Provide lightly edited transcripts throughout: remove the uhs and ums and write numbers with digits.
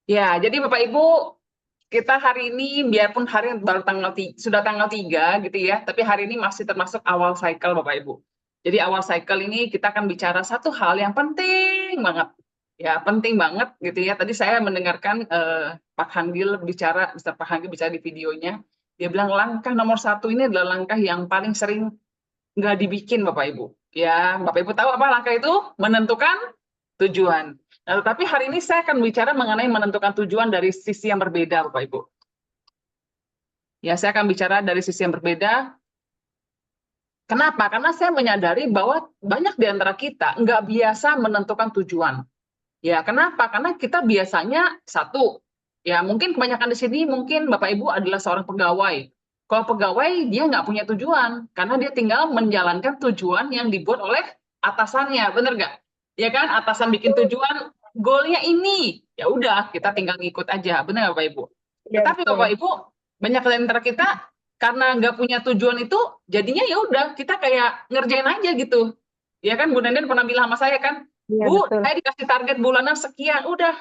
Ya, jadi Bapak Ibu, kita hari ini biarpun hari baru sudah tanggal 3 gitu ya, tapi hari ini masih termasuk awal cycle Bapak Ibu. Jadi awal cycle ini kita akan bicara satu hal yang penting banget. Ya, penting banget gitu ya. Tadi saya mendengarkan Pak Hanggil bicara, Mr. Pak Hanggil bicara di videonya. Dia bilang langkah nomor satu ini adalah langkah yang paling sering nggak dibikin Bapak Ibu. Ya, Bapak Ibu tahu apa langkah itu? Menentukan tujuan. Nah, tetapi hari ini saya akan bicara mengenai menentukan tujuan dari sisi yang berbeda, Bapak Ibu. Ya, saya akan bicara dari sisi yang berbeda. Kenapa? Karena saya menyadari bahwa banyak di antara kita nggak biasa menentukan tujuan. Ya, kenapa? Karena kita biasanya satu, ya mungkin kebanyakan di sini mungkin Bapak Ibu adalah seorang pegawai. Kalau pegawai dia nggak punya tujuan, karena dia tinggal menjalankan tujuan yang dibuat oleh atasannya, bener nggak? Ya kan, atasan bikin tujuan, goalnya ini, ya udah kita tinggal ngikut aja, bener nggak Bapak Ibu? Iya Tetapi Bapak betul. Ibu, banyak di antara kita karena nggak punya tujuan itu, jadinya ya udah kita kayak ngerjain aja gitu. Ya kan, Bu Nenden pernah bilang sama saya kan, Iya Bu, betul. saya dikasih target bulanan sekian, udah.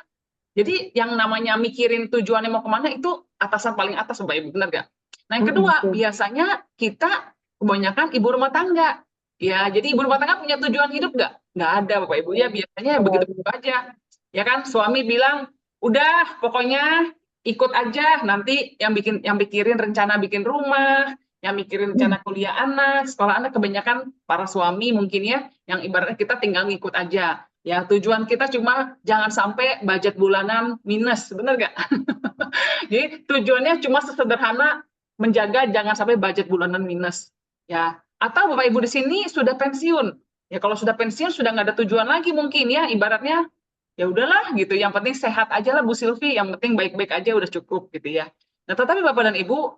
Jadi yang namanya mikirin tujuannya mau kemana itu atasan paling atas, Bapak Ibu, benar nggak? Nah yang kedua, Betul. biasanya kita kebanyakan ibu rumah tangga. Ya, jadi ibu rumah tangga punya tujuan hidup nggak? Nggak ada, Bapak Ibu. Ya biasanya Nggak begitu-begitu ada. aja. Ya kan, suami bilang, udah pokoknya ikut aja. Nanti yang pikirin rencana bikin rumah, yang mikirin rencana kuliah anak, sekolah anak, kebanyakan para suami mungkin ya, yang ibaratnya kita tinggal ngikut aja. Ya, tujuan kita cuma jangan sampai budget bulanan minus, benar nggak? Jadi tujuannya cuma sesederhana menjaga jangan sampai budget bulanan minus. Ya, atau Bapak Ibu di sini sudah pensiun. Ya kalau sudah pensiun sudah nggak ada tujuan lagi mungkin ya, ibaratnya ya udahlah gitu. Yang penting sehat aja lah Bu Silvi, yang penting baik-baik aja udah cukup gitu ya. Nah, tetapi Bapak dan Ibu,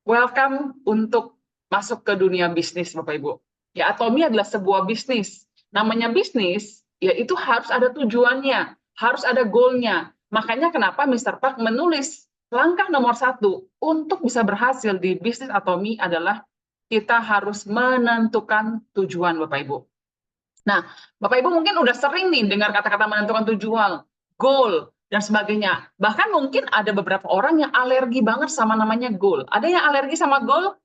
welcome untuk masuk ke dunia bisnis Bapak Ibu. Ya, Atomi adalah sebuah bisnis. Namanya bisnis, ya itu harus ada tujuannya, harus ada goalnya. Makanya kenapa Mr. Park menulis langkah nomor satu untuk bisa berhasil di bisnis Atomi adalah kita harus menentukan tujuan Bapak Ibu. Nah, Bapak Ibu mungkin udah sering nih dengar kata-kata menentukan tujuan, goal, dan sebagainya. Bahkan mungkin ada beberapa orang yang alergi banget sama namanya goal. Ada yang alergi sama goal?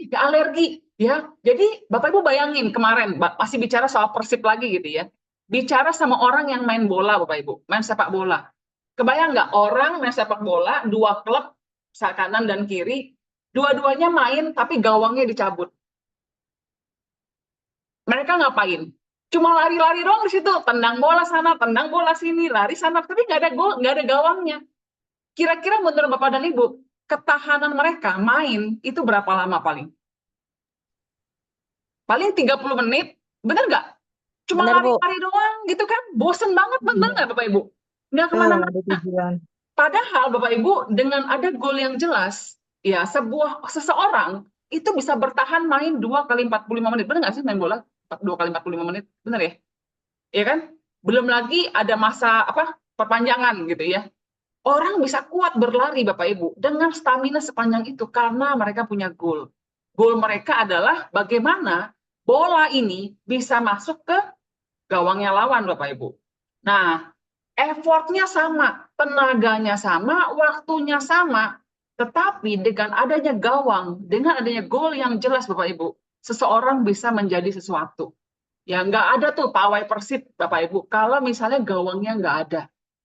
Ya alergi, ya. Jadi Bapak Ibu bayangin kemarin, masih bicara soal Persib lagi gitu ya. Bicara sama orang yang main bola, Bapak Ibu, main sepak bola. Kebayang nggak orang main sepak bola, dua klub, kanan dan kiri, dua-duanya main tapi gawangnya dicabut. Mereka ngapain? Cuma lari-lari doang di situ, tendang bola sana, tendang bola sini, lari sana, tapi nggak ada gol, nggak ada gawangnya. Kira-kira menurut Bapak dan Ibu, ketahanan mereka main itu berapa lama paling? Paling 30 menit, bener nggak? Cuma Benar Bu. lari-lari doang gitu kan, bosen banget, bener Iya. nggak Bapak Ibu? Nggak Betul, nggak ada kemana-mana. tujuan. Padahal Bapak Ibu, dengan ada gol yang jelas, ya seseorang itu bisa bertahan main 2 kali 45 menit. Bener nggak sih main bola 2 kali 45 menit? Bener ya? Ya kan? Belum lagi ada masa apa perpanjangan gitu ya. Orang bisa kuat berlari Bapak Ibu dengan stamina sepanjang itu karena mereka punya goal. Goal mereka adalah bagaimana bola ini bisa masuk ke gawangnya lawan Bapak Ibu. Nah, effortnya sama, tenaganya sama, waktunya sama, tetapi dengan adanya gawang, dengan adanya goal yang jelas Bapak Ibu, seseorang bisa menjadi sesuatu. Ya nggak ada tuh pawai Persib Bapak Ibu kalau misalnya gawangnya nggak ada.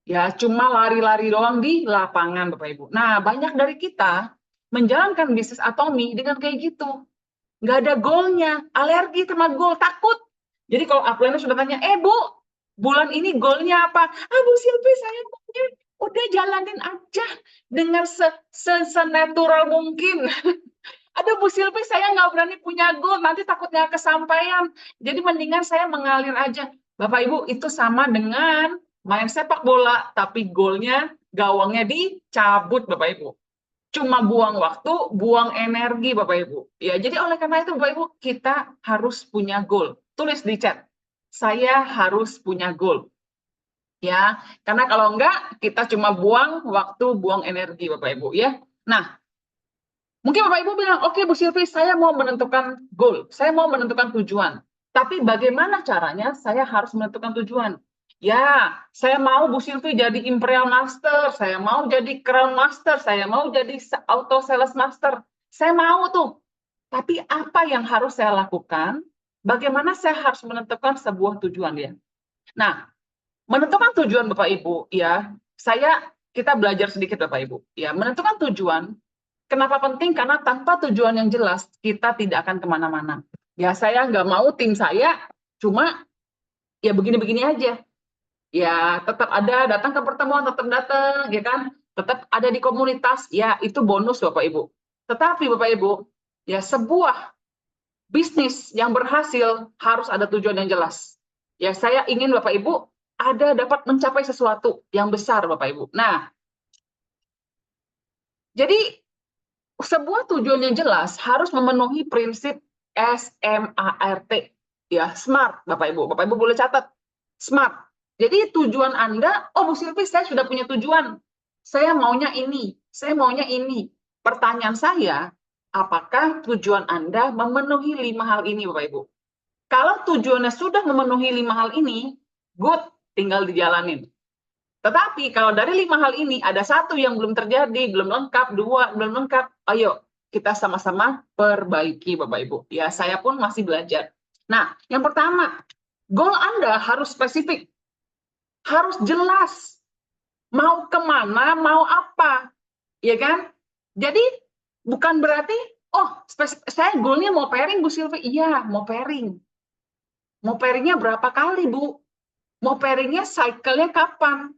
Ya cuma lari-lari doang di lapangan Bapak Ibu. Nah banyak dari kita menjalankan bisnis Atomi dengan kayak gitu. Nggak ada golnya, alergi sama gol, takut. Jadi kalau upline sudah tanya, Bu, bulan ini golnya apa? Ah Bu Silvi, saya maunya udah jalanin aja dengan senatural mungkin. Ada Bu Silvi, saya nggak berani punya goal, nanti takutnya kesampaian. Jadi mendingan saya mengalir aja. Bapak Ibu, itu sama dengan main sepak bola, tapi golnya, gawangnya dicabut Bapak Ibu. Cuma buang waktu, buang energi Bapak Ibu. Ya, jadi oleh karena itu Bapak Ibu, kita harus punya goal. Tulis di chat, saya harus punya goal. Ya, karena kalau enggak, kita cuma buang waktu, buang energi Bapak Ibu ya. Nah, mungkin Bapak Ibu bilang, oke Bu Silvi, saya mau menentukan goal, saya mau menentukan tujuan. Tapi bagaimana caranya saya harus menentukan tujuan? Ya, saya mau Bu Sylvie jadi Imperial Master, saya mau jadi Crown Master, saya mau jadi Auto Sales Master. Saya mau tuh. Tapi apa yang harus saya lakukan? Bagaimana saya harus menentukan sebuah tujuan ya? Nah, menentukan tujuan Bapak Ibu, ya, kita belajar sedikit Bapak Ibu. Ya, menentukan tujuan, kenapa penting? Karena tanpa tujuan yang jelas, kita tidak akan kemana-mana. Ya, saya nggak mau tim saya cuma ya begini-begini aja. Ya, tetap ada datang ke pertemuan, tetap datang, ya kan? Tetap ada di komunitas, ya itu bonus Bapak Ibu. Tetapi Bapak Ibu, ya sebuah bisnis yang berhasil harus ada tujuan yang jelas. Ya, saya ingin Bapak Ibu dapat mencapai sesuatu yang besar Bapak Ibu. Nah, jadi sebuah tujuan yang jelas harus memenuhi prinsip SMART. Ya, SMART Bapak Ibu. Bapak Ibu boleh catat. SMART. Jadi tujuan Anda, oh Bu Silvi, saya sudah punya tujuan. Saya maunya ini, saya maunya ini. Pertanyaan saya, apakah tujuan Anda memenuhi 5 hal ini Bapak Ibu? Kalau tujuannya sudah memenuhi 5 hal ini, good, tinggal dijalanin. Tetapi kalau dari 5 hal ini ada satu yang belum terjadi, belum lengkap, dua belum lengkap, ayo kita sama-sama perbaiki Bapak Ibu. Ya, saya pun masih belajar. Nah, yang pertama, goal Anda harus spesifik, harus jelas. Mau kemana, mau apa, ya kan? Jadi bukan berarti, oh saya goalnya mau pairing Bu Silvi, iya mau pairing. Mau pairingnya berapa kali Bu? Mau pairingnya cycle-nya kapan?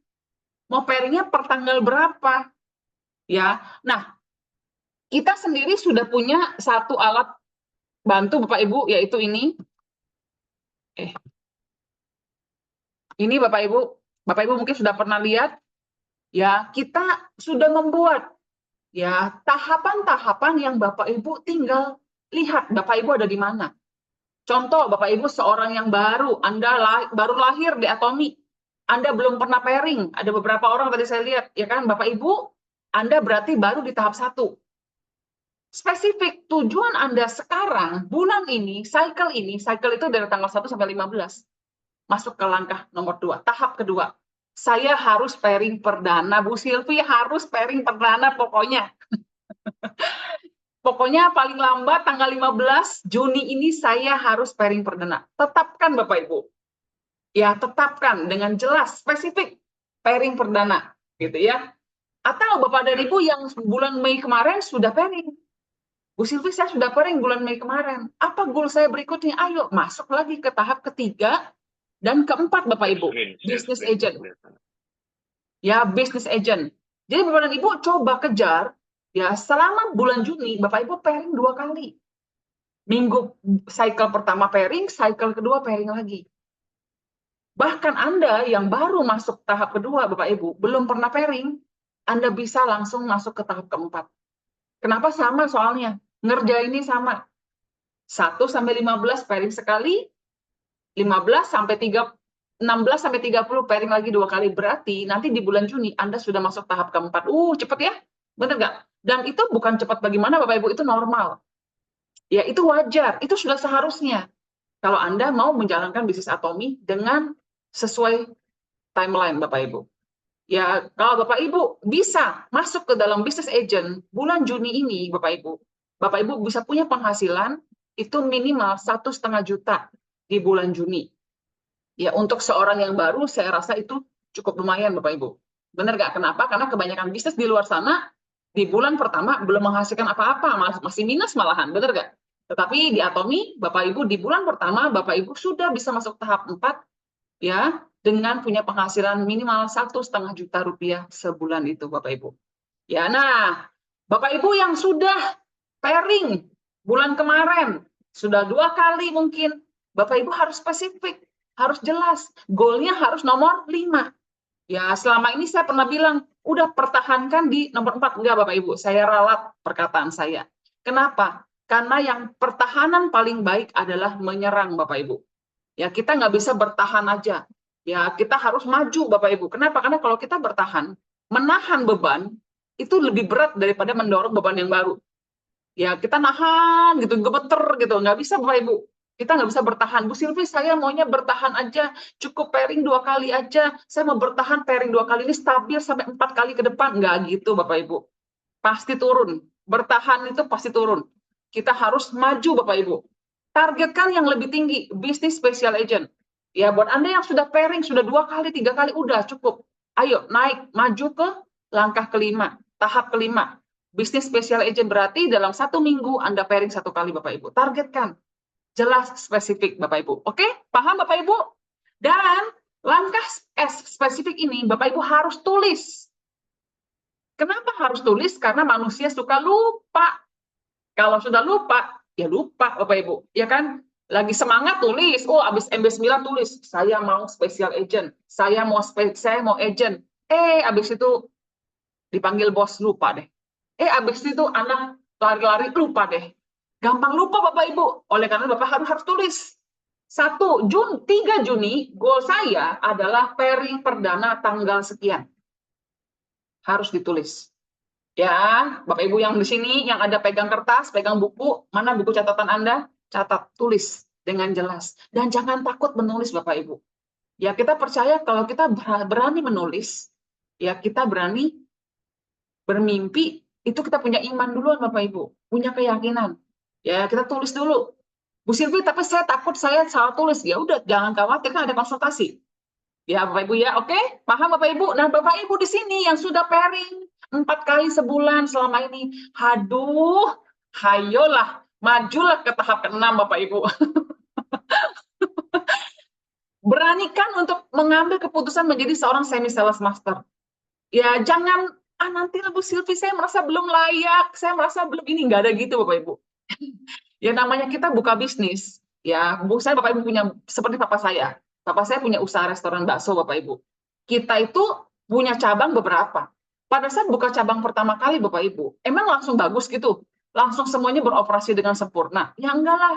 Mau pairingnya per tanggal berapa? Ya, nah kita sendiri sudah punya satu alat bantu Bapak Ibu, yaitu ini. Ini Bapak Ibu mungkin sudah pernah lihat, ya kita sudah membuat ya tahapan-tahapan yang Bapak Ibu tinggal lihat Bapak Ibu ada di mana. Contoh, Bapak Ibu seorang yang baru, Anda baru lahir di Atomi, Anda belum pernah pairing, ada beberapa orang tadi saya lihat, ya kan Bapak Ibu, Anda berarti baru di tahap 1. Spesifik tujuan Anda sekarang, bulan ini, cycle itu dari tanggal 1 sampai 15. Masuk ke langkah nomor 2, tahap kedua. Saya harus pairing perdana, Bu Silvi harus pairing perdana pokoknya. Pokoknya paling lambat tanggal 15 Juni ini saya harus pairing perdana. Tetapkan Bapak Ibu. Ya, tetapkan dengan jelas, spesifik pairing perdana, gitu ya. Atau Bapak dan Ibu yang bulan Mei kemarin sudah pairing. Bu Silvi, saya sudah pairing bulan Mei kemarin. Apa goal saya berikutnya? Ayo, masuk lagi ke tahap ketiga dan keempat, Bapak Ibu. Business agent. Ya, business agent. Jadi Bapak dan Ibu coba kejar, ya selama bulan Juni, Bapak Ibu pairing 2 kali. Minggu cycle pertama pairing, cycle kedua pairing lagi. Bahkan Anda yang baru masuk tahap kedua, Bapak Ibu, belum pernah pairing, Anda bisa langsung masuk ke tahap keempat. Kenapa sama soalnya? Ngerjainnya sama. 1 sampai 15 pairing sekali, 15 sampai 16 sampai 30 pairing lagi 2 kali. Berarti nanti di bulan Juni Anda sudah masuk tahap keempat. Cepet ya? Bener nggak? Dan itu bukan cepat bagaimana Bapak Ibu, itu normal. Ya, itu wajar, itu sudah seharusnya. Kalau Anda mau menjalankan bisnis Atomi dengan sesuai timeline Bapak Ibu. Ya, kalau Bapak Ibu bisa masuk ke dalam bisnis agent bulan Juni ini, Bapak Ibu bisa punya penghasilan itu minimal 1,5 juta di bulan Juni. Ya, untuk seorang yang baru, saya rasa itu cukup lumayan, Bapak Ibu. Benar nggak? Kenapa? Karena kebanyakan bisnis di luar sana, di bulan pertama belum menghasilkan apa-apa, masih minus malahan, benar nggak? Tetapi di Atomi, Bapak Ibu, di bulan pertama, Bapak Ibu sudah bisa masuk tahap 4, ya, dengan punya penghasilan minimal 1,5 juta rupiah sebulan itu, Bapak Ibu. Ya, nah, Bapak Ibu yang sudah pairing bulan kemarin, sudah 2 kali mungkin, Bapak Ibu harus spesifik, harus jelas, goalnya harus nomor 5. Ya, selama ini saya pernah bilang, udah pertahankan di nomor 4. Enggak, Bapak Ibu, saya ralat perkataan saya. Kenapa? Karena yang pertahanan paling baik adalah menyerang, Bapak Ibu. Ya, kita nggak bisa bertahan aja. Ya, kita harus maju, Bapak Ibu. Kenapa? Karena kalau kita bertahan, menahan beban, itu lebih berat daripada mendorong beban yang baru. Ya, kita nahan gitu, gemeter gitu, nggak bisa Bapak Ibu. Kita nggak bisa bertahan. Bu Silvi, saya maunya bertahan aja, cukup pairing 2 kali aja. Saya mau bertahan pairing 2 kali ini stabil sampai 4 kali ke depan. Nggak gitu, Bapak Ibu. Pasti turun. Bertahan itu pasti turun. Kita harus maju, Bapak Ibu. Targetkan yang lebih tinggi, bisnis special agent. Ya, buat Anda yang sudah pairing, sudah 2 kali, 3 kali, udah cukup. Ayo, naik, maju ke langkah kelima, tahap kelima. Bisnis special agent berarti dalam 1 minggu Anda pairing 1 kali, Bapak Ibu. Targetkan. Jelas, spesifik, Bapak Ibu. Oke? Paham, Bapak Ibu? Dan langkah spesifik ini, Bapak Ibu harus tulis. Kenapa harus tulis? Karena manusia suka lupa. Kalau sudah lupa, ya lupa, Bapak Ibu. Ya kan? Lagi semangat tulis. Oh, habis MB9 tulis. Saya mau special agent. Saya mau agent. Habis itu dipanggil bos, lupa deh. Habis itu anak lari-lari, lupa deh. Gampang lupa, Bapak Ibu. Oleh karena Bapak harus tulis. 3 Juni, goal saya adalah pairing perdana tanggal sekian. Harus ditulis. Ya, Bapak Ibu yang di sini, yang ada pegang kertas, pegang buku, mana buku catatan Anda? Catat, tulis dengan jelas. Dan jangan takut menulis, Bapak Ibu. Ya, kita percaya kalau kita berani menulis, ya kita berani bermimpi, itu kita punya iman duluan, Bapak Ibu. Punya keyakinan. Ya, kita tulis dulu. Bu Silvi, tapi saya takut saya salah tulis. Ya udah, jangan khawatir, kan ada konsultasi. Ya, Bapak Ibu ya, oke? Paham Bapak Ibu? Nah, Bapak Ibu di sini yang sudah pairing 4 kali sebulan selama ini, haduh, hayolah, majulah ke tahap ke-6, Bapak Ibu. Beranikan untuk mengambil keputusan menjadi seorang semi sales master. Ya, jangan, nanti Bu Silvi, saya merasa belum layak, saya merasa belum ini, nggak ada gitu, Bapak Ibu. Ya, namanya kita buka bisnis, ya, saya Bapak Ibu punya, seperti papa saya punya usaha restoran bakso, Bapak Ibu. Kita itu punya cabang beberapa. Pada saat buka cabang pertama kali, Bapak Ibu, emang langsung bagus gitu? Langsung semuanya beroperasi dengan sempurna? Ya enggak lah.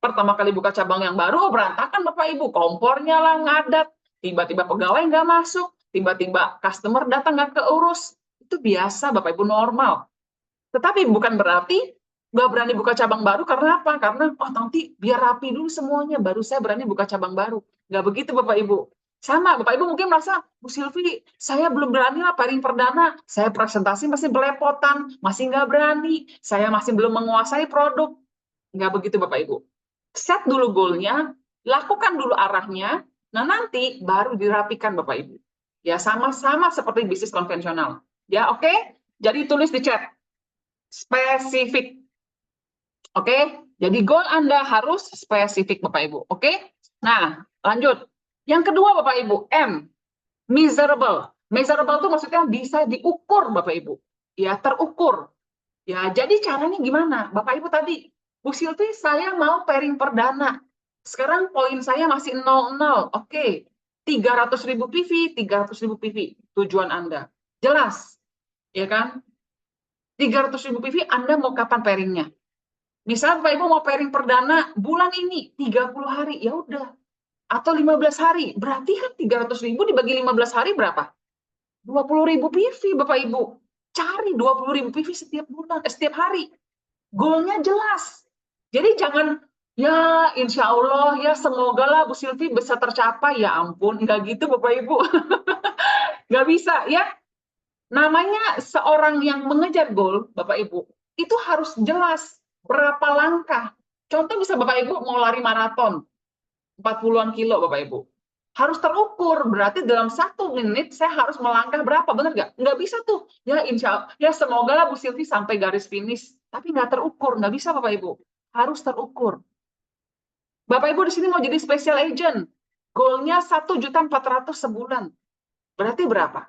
Pertama kali buka cabang yang baru, berantakan, Bapak Ibu. Kompornya lah ngadat, tiba-tiba pegawai nggak masuk, tiba-tiba customer datang nggak keurus. Itu biasa, Bapak Ibu, normal. Tetapi bukan berarti nggak berani buka cabang baru, karena apa? Karena, nanti biar rapi dulu semuanya, baru saya berani buka cabang baru. Nggak begitu, Bapak Ibu. Sama, Bapak Ibu mungkin merasa, Bu Silvi, saya belum berani lah pairing perdana, saya presentasi masih belepotan, masih nggak berani, saya masih belum menguasai produk. Nggak begitu, Bapak Ibu. Set dulu goalnya, lakukan dulu arahnya, nah nanti baru dirapikan, Bapak Ibu. Ya, sama-sama seperti bisnis konvensional. Ya, oke? Jadi tulis di chat. Spesifik. Oke? Jadi goal Anda harus spesifik, Bapak Ibu. Oke? Nah, lanjut. Yang kedua, Bapak Ibu, M. Measurable. Measurable itu maksudnya bisa diukur, Bapak Ibu. Ya, terukur. Ya, jadi caranya gimana? Bapak Ibu tadi, Bu Silvi, saya mau pairing perdana. Sekarang poin saya masih 00. Oke. 300.000 PV, 300.000 PV. Tujuan Anda. Jelas. Ya kan? 300.000 PV, Anda mau kapan pairingnya? Misal Bapak Ibu mau pairing perdana bulan ini, 30 hari, ya udah. Atau 15 hari, berarti kan 300.000 dibagi 15 hari berapa? 20.000 PV, Bapak Ibu. Cari 20.000 PV setiap bulan, setiap hari. Goalnya jelas. Jadi jangan, ya insya Allah, ya semoga lah Bu Silvi bisa tercapai. Ya ampun, nggak gitu Bapak Ibu. Nggak bisa, ya. Namanya seorang yang mengejar goal, Bapak Ibu, itu harus jelas berapa langkah. Contoh bisa Bapak Ibu mau lari maraton, 40-an kilo Bapak Ibu. Harus terukur, berarti dalam 1 menit saya harus melangkah berapa, benar nggak? Nggak bisa tuh, ya insya Allah, ya semoga lah Bu Silvi sampai garis finish, tapi nggak terukur, nggak bisa Bapak Ibu. Harus terukur. Bapak Ibu di sini mau jadi special agent, goalnya 1.400.000 sebulan. Berarti berapa?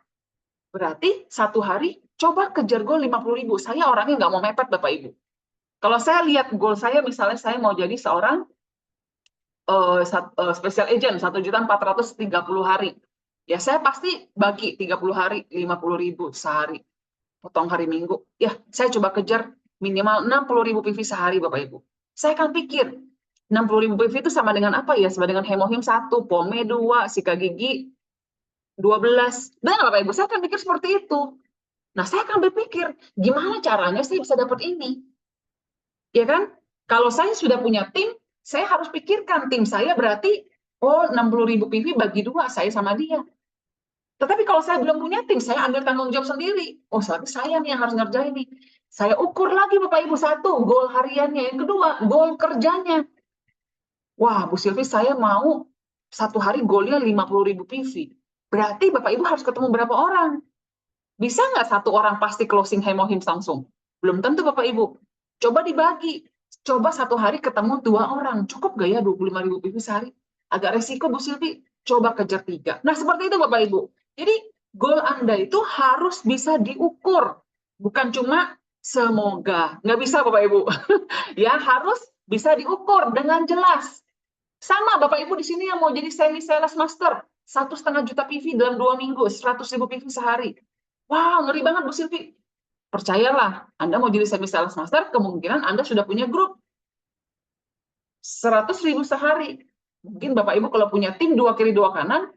Berarti 1 hari, coba kejar goal 50.000. Saya orangnya nggak mau mepet, Bapak Ibu. Kalau saya lihat goal saya, misalnya saya mau jadi seorang special agent, 1.430 hari. Ya, saya pasti bagi 30 hari, 50.000 sehari. Potong hari Minggu. Ya, saya coba kejar minimal 60.000 PV sehari, Bapak Ibu. Saya akan pikir, 60.000 PV itu sama dengan apa ya? Sama dengan Hemohim 1, Pome 2, Sikat Gigi 12. Benar Bapak Ibu? Saya akan pikir seperti itu. Nah, saya akan berpikir, gimana caranya saya bisa dapat ini? Ya kan? Kalau saya sudah punya tim, saya harus pikirkan tim saya berarti, oh 60.000 PV bagi 2, saya sama dia. Tetapi kalau saya belum punya tim, saya ambil tanggung jawab sendiri. Oh, saya nih yang harus ngerjain nih. Saya ukur lagi Bapak Ibu, satu, goal hariannya. Yang kedua, goal kerjanya. Wah, Bu Silvi, saya mau satu hari goalnya 50.000 PV. Berarti Bapak Ibu harus ketemu berapa orang? Bisa nggak satu orang pasti closing hemohim langsung? Belum tentu Bapak Ibu. Coba dibagi. Coba satu hari ketemu 2 orang. Cukup nggak ya 25.000 PV sehari? Agak resiko Bu Silvi. Coba kejar 3. Nah, seperti itu Bapak Ibu. Jadi, goal Anda itu harus bisa diukur. Bukan cuma semoga. Nggak bisa Bapak Ibu. Ya, harus bisa diukur dengan jelas. Sama Bapak Ibu di sini yang mau jadi semi sales master, 1,5 juta PV dalam 2 minggu, 100.000 PV sehari. Wow, ngeri banget Bu Silvi. Percayalah, Anda mau jadi semi sales master, kemungkinan Anda sudah punya grup 100.000 sehari. Mungkin Bapak Ibu kalau punya tim 2 kiri 2 kanan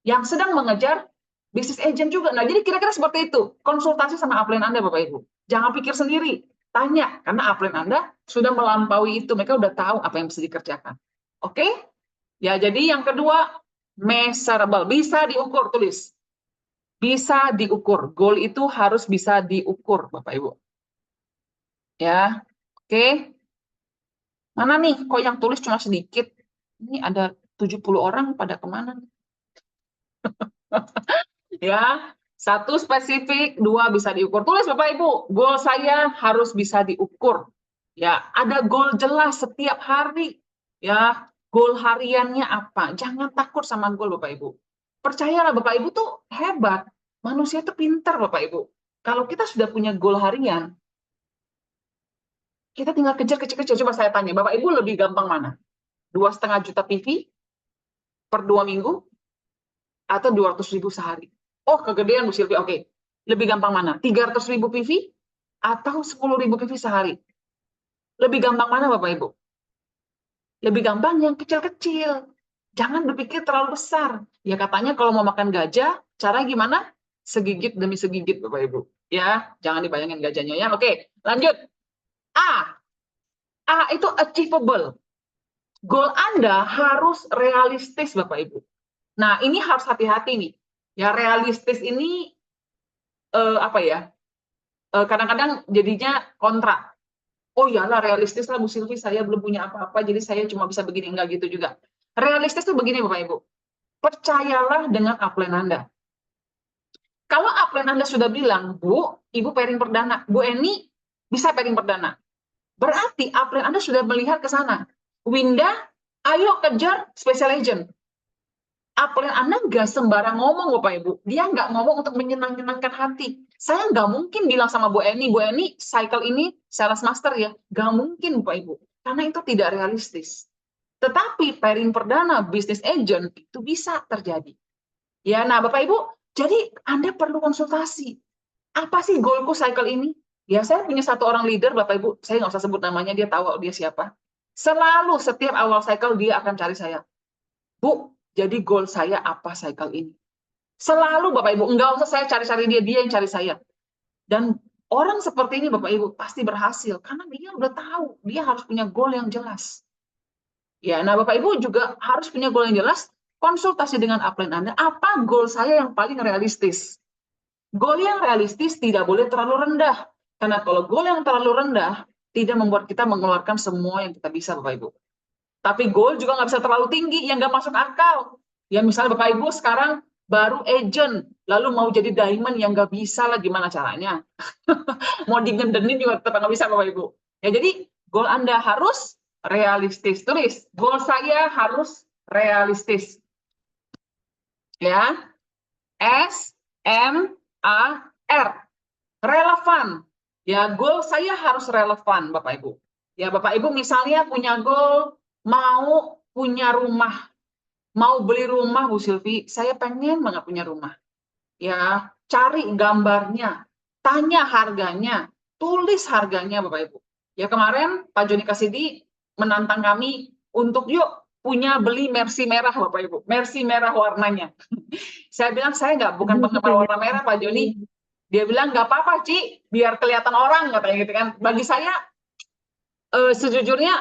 yang sedang mengejar bisnis agent juga. Nah, jadi kira-kira seperti itu. Konsultasi sama upline Anda Bapak Ibu. Jangan pikir sendiri. Tanya, karena upline Anda sudah melampaui itu. Mereka udah tahu apa yang bisa dikerjakan. Oke? Ya, jadi yang kedua, measurable. Bisa diukur, tulis. Bisa diukur. Goal itu harus bisa diukur, Bapak Ibu. Ya, oke. Mana nih, kok yang tulis cuma sedikit? Ini ada 70 orang pada kemana? Ya, satu spesifik, 2 bisa diukur. Tulis Bapak Ibu, goal saya harus bisa diukur. Ya, ada goal jelas setiap hari. Ya, goal hariannya apa? Jangan takut sama goal Bapak Ibu. Percayalah Bapak Ibu tuh hebat. Manusia itu pintar Bapak Ibu. Kalau kita sudah punya goal harian, kita tinggal kejar-kejar. Coba saya tanya, Bapak Ibu lebih gampang mana? 2,5 juta PV per 2 minggu atau 200.000 sehari? Oh, kegedean Bu Silvi. Oke. Lebih gampang mana? 300.000 PV atau 10.000 PV sehari? Lebih gampang mana Bapak Ibu? Lebih gampang yang kecil-kecil. Jangan berpikir terlalu besar. Ya katanya kalau mau makan gajah, cara gimana? Segigit demi segigit Bapak Ibu. Ya, jangan dibayangin gajahnya ya. Oke, lanjut. A. A itu achievable. Goal Anda harus realistis Bapak Ibu. Nah, ini harus hati-hati nih. Ya, realistis ini apa ya? Kadang-kadang jadinya kontra. Oh iyalah realistis lah Bu Silvi, saya belum punya apa-apa, jadi saya cuma bisa begini, enggak gitu juga. Realistis tuh begini Bapak Ibu, percayalah dengan upline Anda. Kalau upline Anda sudah bilang, Bu, Ibu pairing perdana, Bu Eni bisa pairing perdana. Berarti upline Anda sudah melihat ke sana. Winda, ayo kejar special agent. Upline Anda nggak sembarang ngomong Bapak Ibu. Dia nggak ngomong untuk menyenangkan hati. Saya nggak mungkin bilang sama Bu Eni, cycle ini sales master ya. Nggak mungkin Bapak Ibu. Karena itu tidak realistis. Tetapi pairing perdana, business agent, itu bisa terjadi. Ya, nah Bapak Ibu, jadi Anda perlu konsultasi. Apa sih goalku cycle ini? Ya, saya punya satu orang leader, Bapak Ibu, saya nggak usah sebut namanya, dia tahu dia siapa. Selalu setiap awal cycle dia akan cari saya. Bu, jadi goal saya apa cycle ini? Selalu Bapak Ibu, nggak usah saya cari-cari dia yang cari saya. Dan orang seperti ini Bapak Ibu pasti berhasil, karena dia udah tahu, dia harus punya goal yang jelas. Ya, nah Bapak Ibu juga harus punya goal yang jelas, konsultasi dengan upline Anda, apa goal saya yang paling realistis? Goal yang realistis tidak boleh terlalu rendah, karena kalau goal yang terlalu rendah, tidak membuat kita mengeluarkan semua yang kita bisa Bapak Ibu. Tapi goal juga nggak bisa terlalu tinggi, yang nggak masuk akal. Ya misalnya Bapak Ibu sekarang baru agent, lalu mau jadi diamond yang nggak bisa lah, gimana caranya? Mau digendenin juga tetap nggak bisa Bapak Ibu. Ya jadi goal Anda harus realistis. Tulis, goal saya harus realistis. Ya, S-M-A-R. Relevan. Ya, goal saya harus relevan Bapak Ibu. Ya Bapak Ibu misalnya punya goal mau punya rumah, mau beli rumah Bu Silvi, saya pengen banget punya rumah. Ya, cari gambarnya, tanya harganya, tulis harganya Bapak Ibu. Ya kemarin Pak Joni Kasidi menantang kami untuk yuk punya beli Mercy merah Bapak Ibu, Mercy merah warnanya. Saya bilang saya nggak bukan penggemar warna merah Pak Joni. Dia bilang nggak apa-apa Ci, biar kelihatan orang katanya gitu kan. Bagi saya sejujurnya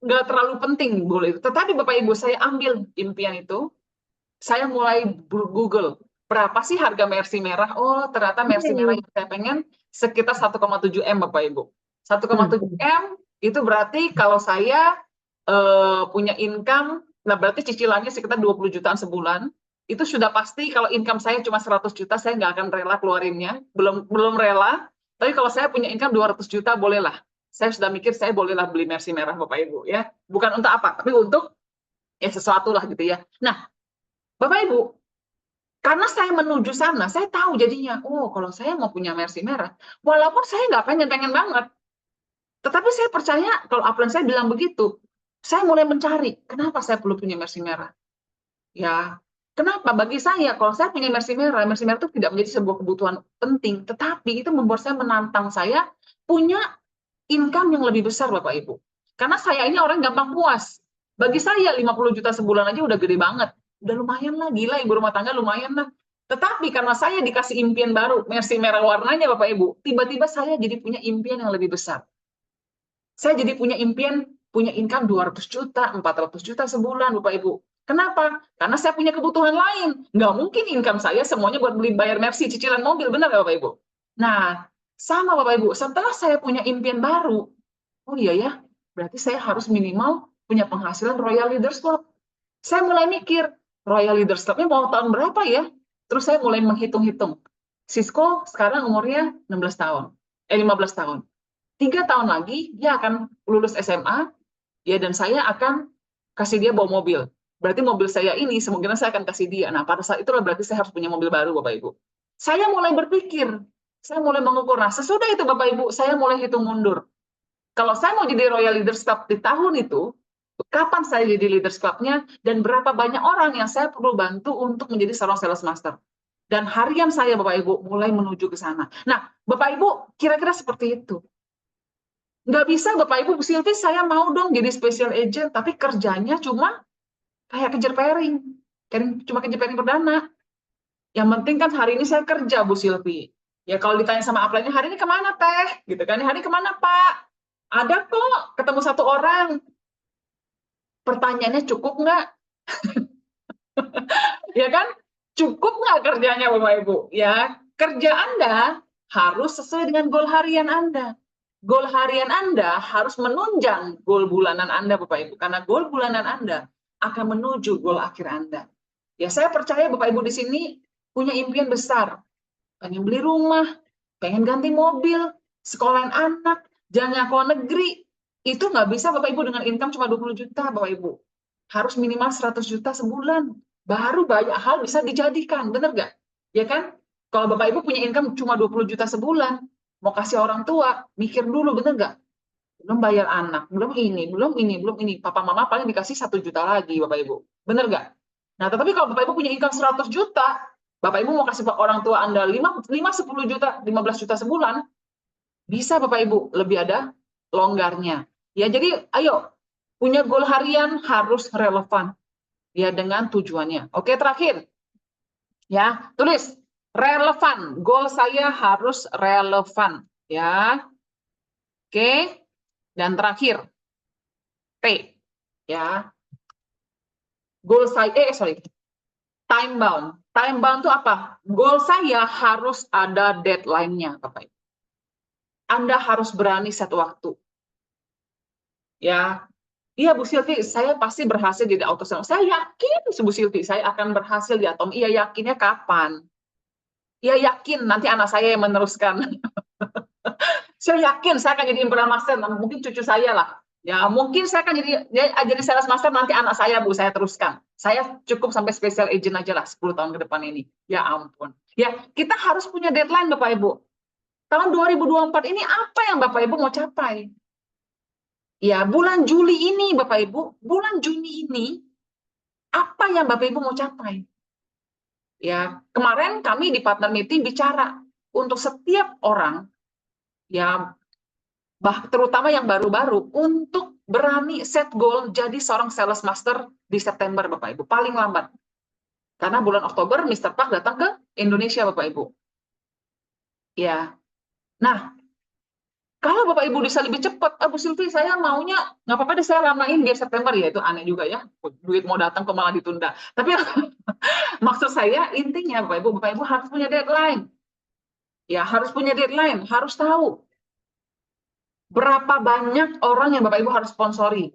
nggak terlalu penting boleh. Tetapi Bapak Ibu, saya ambil impian itu, saya mulai Google berapa sih harga Mercy merah. Oh, ternyata Mercy merah yang saya pengen sekitar 1,7 M Bapak Ibu. 1,7 M itu berarti kalau saya punya income, nah berarti cicilannya sekitar 20 jutaan sebulan. Itu sudah pasti kalau income saya cuma 100 juta, saya nggak akan rela keluarinnya. Belum rela. Tapi kalau saya punya income 200 juta, bolehlah. Saya sudah mikir saya bolehlah beli Mercy merah Bapak Ibu ya. Bukan untuk apa, tapi untuk ya sesuatu lah gitu ya. Nah, Bapak Ibu, karena saya menuju sana, saya tahu jadinya, oh kalau saya mau punya Mercy merah, walaupun saya nggak pengen banget, tetapi saya percaya kalau upline saya bilang begitu, saya mulai mencari, kenapa saya perlu punya Mercy merah? Ya, kenapa? Bagi saya, kalau saya punya Mercy merah itu tidak menjadi sebuah kebutuhan penting, tetapi itu membuat saya menantang saya punya income yang lebih besar, Bapak Ibu. Karena saya ini orang gampang puas. Bagi saya 50 juta sebulan aja udah gede banget. Udah lumayan lah, gila ibu rumah tangga lumayan lah. Tetapi karena saya dikasih impian baru, Mercy merah warnanya Bapak Ibu, tiba-tiba saya jadi punya impian yang lebih besar. Saya jadi punya impian, punya income 200 juta, 400 juta sebulan Bapak Ibu. Kenapa? Karena saya punya kebutuhan lain. Nggak mungkin income saya semuanya buat beli bayar Mercy, cicilan mobil, benar nggak Bapak Ibu? Nah, sama Bapak Ibu, setelah saya punya impian baru, oh iya ya, berarti saya harus minimal punya penghasilan Royal Leaders Club. Saya mulai mikir, Royal Leaders Club-nya mau tahun berapa ya? Terus saya mulai menghitung-hitung. Sisko sekarang umurnya 16 tahun, 15 tahun. 3 tahun lagi dia akan lulus SMA, ya, dan saya akan kasih dia bawa mobil. Berarti mobil saya ini kemungkinan saya akan kasih dia. Nah, pada saat itulah berarti saya harus punya mobil baru, Bapak Ibu. Saya mulai berpikir, saya mulai mengukur. Nah, sesudah itu, Bapak Ibu, saya mulai hitung mundur. Kalau saya mau jadi Royal Leaders Club di tahun itu, kapan saya jadi Leaders Club-nya, dan berapa banyak orang yang saya perlu bantu untuk menjadi seorang Sales Master. Dan harian saya, Bapak Ibu, mulai menuju ke sana. Nah, Bapak Ibu, kira-kira seperti itu. Nggak bisa, Bapak Ibu, Bu Silvi, saya mau dong jadi special agent, tapi kerjanya cuma kayak kejar pairing. Cuma kejar pairing perdana. Yang penting kan hari ini saya kerja, Bu Silvi. Ya kalau ditanya sama upline-nya, hari ini kemana teh? Gitu kan, hari ini kemana Pak? Ada kok, ketemu satu orang. Pertanyaannya cukup nggak? Ya kan? Cukup nggak kerjanya Bapak Ibu? Ya, kerja Anda harus sesuai dengan goal harian Anda. Goal harian Anda harus menunjang goal bulanan Anda, Bapak Ibu. Karena goal bulanan Anda akan menuju goal akhir Anda. Ya, saya percaya Bapak Ibu di sini punya impian besar. Pengen beli rumah, pengen ganti mobil, sekolahin anak, jangan ke luar negeri. Itu nggak bisa Bapak Ibu dengan income cuma 20 juta, Bapak Ibu. Harus minimal 100 juta sebulan. Baru banyak hal bisa dijadikan, benar nggak? Ya kan? Kalau Bapak Ibu punya income cuma 20 juta sebulan, mau kasih orang tua, mikir dulu, benar nggak? Belum bayar anak, belum ini, belum ini, belum ini. Papa mama paling dikasih 1 juta lagi, Bapak Ibu. Benar nggak? Nah, tetapi kalau Bapak Ibu punya income 100 juta, Bapak Ibu mau kasih orang tua Anda 10 juta, 15 juta sebulan, bisa Bapak Ibu, lebih ada longgarnya. Ya, jadi ayo, punya goal harian harus relevan ya dengan tujuannya. Oke, terakhir. Ya, tulis relevan. Goal saya harus relevan ya. Oke. Dan terakhir, T ya. Goal saya time bound. Time bound itu apa? Goal saya harus ada deadline-nya, Bapak Ibu. Anda harus berani set waktu. Ya, iya Bu Silvi, saya pasti berhasil jadi auto sales. Saya yakin Bu Silvi, saya akan berhasil di Atom. Iya, yakinnya kapan? Iya, yakin nanti anak saya yang meneruskan. Saya yakin saya akan jadi impunan master, mungkin cucu saya lah. Ya, mungkin saya akan jadi sales master nanti anak saya, Bu, saya teruskan. Saya cukup sampai special agent aja lah 10 tahun ke depan ini. Ya ampun. Ya, kita harus punya deadline Bapak Ibu. Tahun 2024 ini apa yang Bapak Ibu mau capai? Ya, bulan Juli ini Bapak Ibu, bulan Juni ini apa yang Bapak Ibu mau capai? Ya, kemarin kami di partner meeting bicara untuk setiap orang ya terutama yang baru-baru untuk berani set goal jadi seorang sales master di September Bapak Ibu, paling lambat. Karena bulan Oktober Mr. Park datang ke Indonesia Bapak Ibu. Ya. Nah, Kalau Bapak Ibu bisa lebih cepat, Bu Silvi, saya maunya nggak apa-apa deh, saya lamain biar September, ya itu aneh juga ya, duit mau datang kok malah ditunda. Tapi maksud saya intinya Bapak Ibu harus punya deadline, ya harus punya deadline, harus tahu berapa banyak orang yang Bapak Ibu harus sponsori.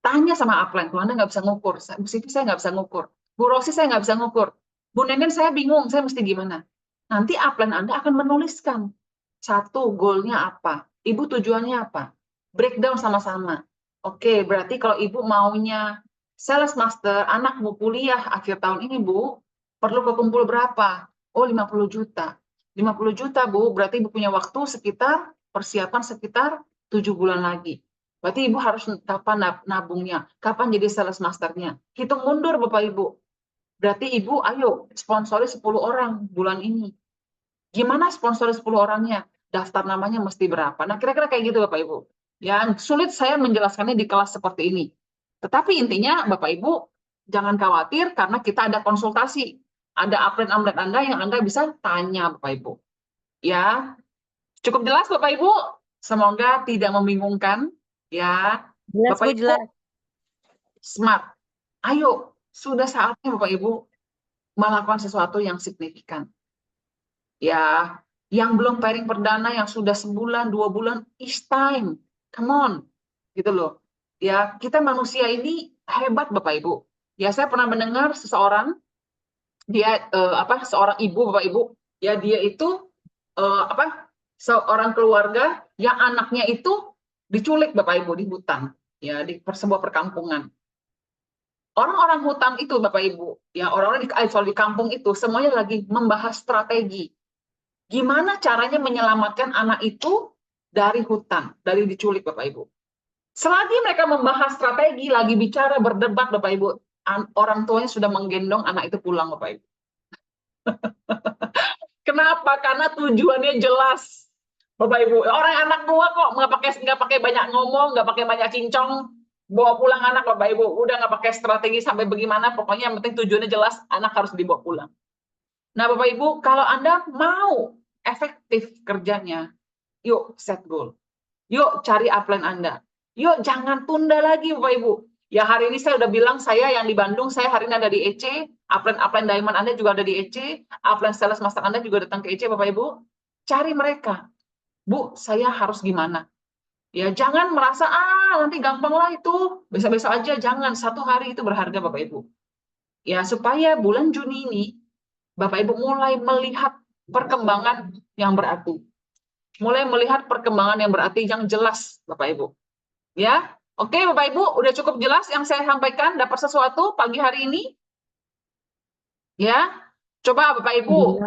Tanya sama upline, kalau Anda nggak bisa ngukur, Bu Silvi saya nggak bisa ngukur, Bu Rosi saya nggak bisa ngukur, Bu Nenen saya bingung, saya mesti gimana. Nanti upline Anda akan menuliskan, satu, goalnya apa, Ibu tujuannya apa, breakdown sama-sama. Oke, berarti kalau Ibu maunya sales master, anak mau kuliah akhir tahun ini, Bu, perlu kekumpul berapa? Oh, 50 juta. 50 juta, Bu, berarti Ibu punya waktu sekitar, persiapan sekitar 7 bulan lagi. Berarti Ibu harus kapan nabungnya, kapan jadi sales masternya. Hitung mundur Bapak Ibu. Berarti Ibu ayo sponsori 10 orang bulan ini. Gimana sponsori 10 orangnya? Daftar namanya mesti berapa? Nah, kira-kira kayak gitu Bapak Ibu. Yang sulit saya menjelaskannya di kelas seperti ini. Tetapi intinya Bapak Ibu jangan khawatir karena kita ada konsultasi. Ada upline-upline Anda yang Anda bisa tanya Bapak Ibu. Ya, cukup jelas Bapak Ibu? Semoga tidak membingungkan ya. Jelas, Bapak Bu, Ibu jelas. smart. Ayo, sudah saatnya Bapak Ibu melakukan sesuatu yang signifikan. Ya, yang belum pairing perdana, yang sudah sebulan, 2 bulan, it's time. Come on. Gitu loh. Ya, kita manusia ini hebat Bapak Ibu. Ya, saya pernah mendengar seseorang, dia seorang ibu Bapak Ibu, ya dia itu seorang keluarga yang anaknya itu diculik Bapak Ibu di hutan, ya di sebuah perkampungan. Orang-orang hutan itu Bapak Ibu, ya orang-orang di kampung itu semuanya lagi membahas strategi. Gimana caranya menyelamatkan anak itu dari hutan, dari diculik Bapak Ibu. Selagi mereka membahas strategi, lagi bicara, berdebat Bapak Ibu, orang tuanya sudah menggendong anak itu pulang Bapak Ibu. Kenapa? Karena tujuannya jelas. Bapak Ibu, orang anak tua kok nggak pakai banyak ngomong, nggak pakai banyak cincong, bawa pulang anak Bapak Ibu, udah nggak pakai strategi sampai bagaimana, pokoknya yang penting tujuannya jelas, anak harus dibawa pulang. Nah Bapak Ibu, kalau Anda mau efektif kerjanya, yuk set goal, yuk cari upline Anda, yuk jangan tunda lagi Bapak Ibu. Ya hari ini saya udah bilang, saya yang di Bandung, saya hari ini ada di EC, upline Diamond Anda juga ada di EC, upline Sales Master Anda juga datang ke EC Bapak Ibu, cari mereka. Bu, saya harus gimana? Ya jangan merasa, nanti gampang lah itu, besok-besok aja, jangan, satu hari itu berharga Bapak Ibu. Ya supaya bulan Juni ini, Bapak Ibu mulai melihat perkembangan yang berarti. Mulai melihat perkembangan yang berarti, yang jelas Bapak Ibu. Ya, oke Bapak Ibu, udah cukup jelas yang saya sampaikan, dapat sesuatu pagi hari ini? Ya, coba Bapak Ibu,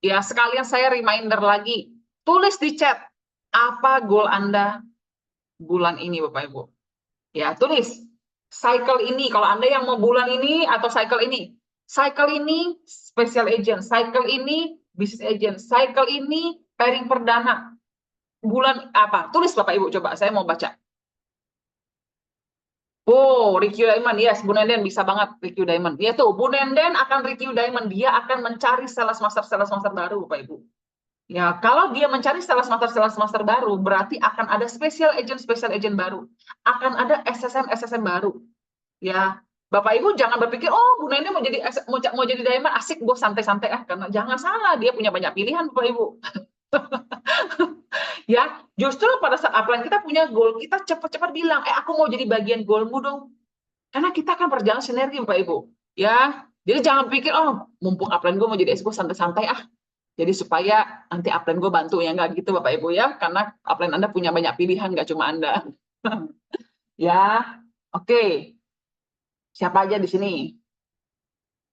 ya sekalian saya reminder lagi, tulis di chat, apa goal Anda bulan ini Bapak Ibu. Ya, tulis, cycle ini, kalau Anda yang mau bulan ini atau cycle ini special agent, cycle ini business agent, cycle ini pairing perdana, bulan apa? Tulis Bapak Ibu, coba saya mau baca. Oh, Ricky Diamond, yes, Bu Nenden bisa banget Ricky Diamond. Ya tuh, Bu Nenden akan Ricky Diamond, dia akan mencari sales master baru, Bapak Ibu. Ya, kalau dia mencari sales master baru, berarti akan ada special agent baru, akan ada SSM baru. Ya, Bapak Ibu jangan berpikir, oh Bu Nenden mau jadi Diamond asik, gue santai-santai karena jangan salah, dia punya banyak pilihan, Bapak Ibu. Ya, justru pada saat upline kita punya goal, kita cepat-cepat bilang, aku mau jadi bagian goalmu dong. Karena kita akan berjalan sinergi, Bapak Ibu. Ya, jadi jangan pikir, oh, mumpung upline gue mau jadi SBO santai-santai Jadi supaya nanti upline gue bantu, ya nggak gitu Bapak Ibu ya. Karena upline Anda punya banyak pilihan, nggak cuma Anda. Ya, oke. Siapa aja di sini?